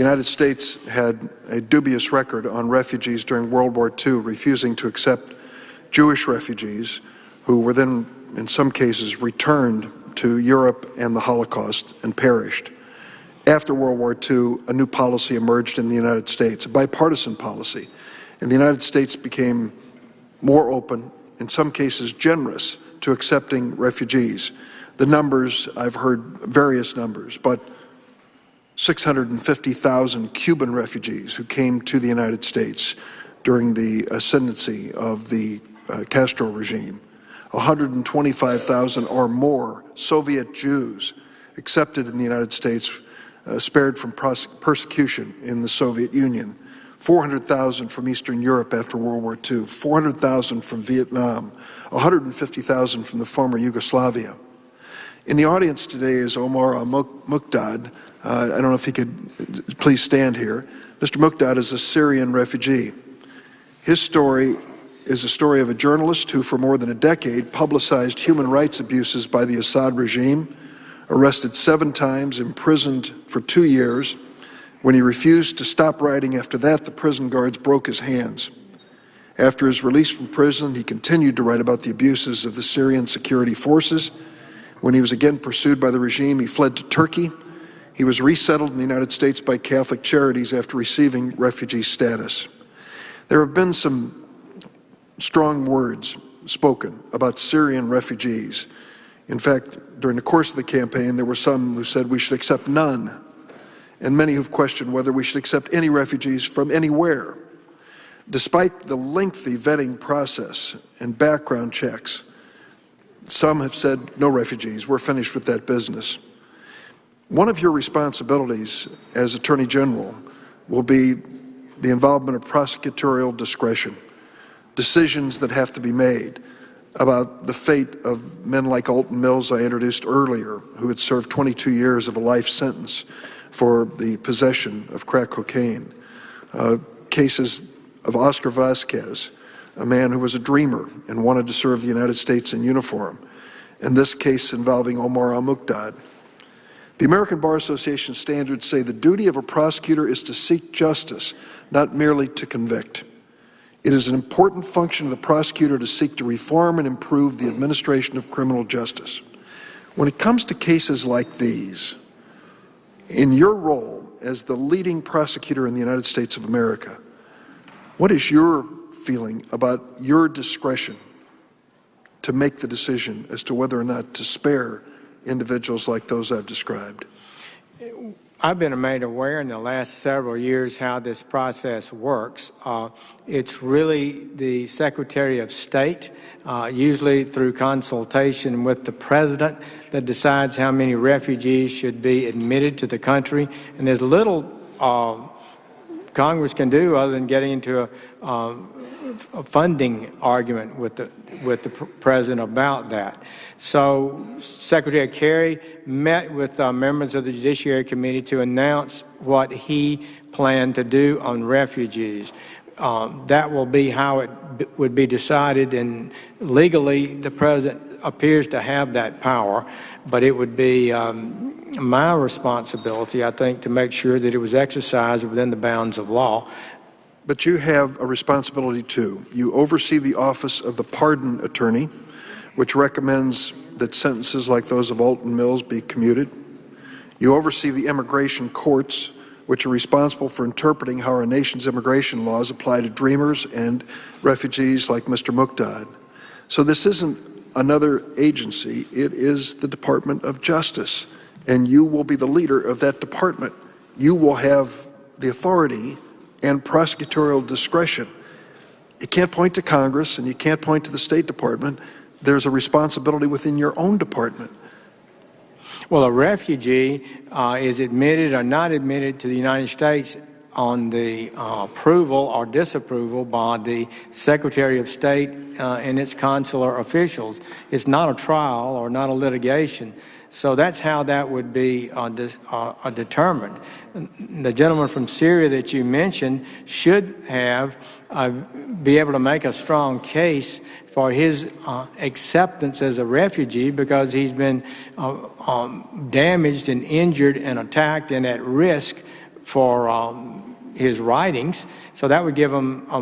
The United States had a dubious record on refugees during World War II, refusing to accept Jewish refugees who were then, in some cases, returned to Europe and the Holocaust and perished. After World War II, a new policy emerged in the United States, a bipartisan policy, and the United States became more open, in some cases generous, to accepting refugees. The numbers, I've heard various numbers, but 650,000 Cuban refugees who came to the United States during the ascendancy of the Castro regime, 125,000 or more Soviet Jews accepted in the United States, spared from persecution in the Soviet Union, 400,000 from Eastern Europe after World War II, 400,000 from Vietnam, 150,000 from the former Yugoslavia. In the audience today is Omar al-Muqdad. I don't know if he could please stand here. Mr. Muqdad is a Syrian refugee. His story is a story of a journalist who for more than a decade publicized human rights abuses by the Assad regime, arrested 7 times, imprisoned for 2 years. When he refused to stop writing after that, the prison guards broke his hands. After his release from prison, he continued to write about the abuses of the Syrian security forces. When he was again pursued by the regime, he fled to Turkey. He was resettled in the United States by Catholic Charities after receiving refugee status. There have been some strong words spoken about Syrian refugees. In fact, during the course of the campaign, there were some who said we should accept none, and many who've questioned whether we should accept any refugees from anywhere. Despite the lengthy vetting process and background checks, some have said no refugees, we're finished with that business. One of your responsibilities as Attorney General will be the involvement of prosecutorial discretion, decisions that have to be made about the fate of men like Alton Mills I introduced earlier, who had served 22 years of a life sentence for the possession of crack cocaine. Cases of Oscar Vasquez, a man who was a dreamer and wanted to serve the United States in uniform, and this case involving Omar al-Muqdad. The American Bar Association standards say the duty of a prosecutor is to seek justice, not merely to convict. It is an important function of the prosecutor to seek to reform and improve the administration of criminal justice. When it comes to cases like these, in your role as the leading prosecutor in the United States of America, what is your feeling about your discretion to make the decision as to whether or not to spare individuals like those I've described? I've been made aware in the last several years how this process works. It's really the Secretary of State, usually through consultation with the President, that decides how many refugees should be admitted to the country. And there's little Congress can do other than getting into a funding argument with the President about that. So Secretary Kerry met with members of the Judiciary Committee to announce what he planned to do on refugees. That will be how it would be decided, and legally the President appears to have that power, but it would be my responsibility, I think, to make sure that it was exercised within the bounds of law. But you have a responsibility too. You oversee the Office of the Pardon Attorney, which recommends that sentences like those of Alton Mills be commuted. You oversee the immigration courts, which are responsible for interpreting how our nation's immigration laws apply to dreamers and refugees like Mr. Muqdad. So this isn't another agency, it is the Department of Justice, and you will be the leader of that department. You will have the authority and prosecutorial discretion. You can't point to Congress and you can't point to the State Department. There's a responsibility within your own department. Well, a refugee is admitted or not admitted to the United States on the approval or disapproval by the Secretary of State and its consular officials. It's not a trial or not a litigation. So that's how that would be determined. The gentleman from Syria that you mentioned should have be able to make a strong case for his acceptance as a refugee because he's been damaged and injured and attacked and at risk for his writings. So that would give him a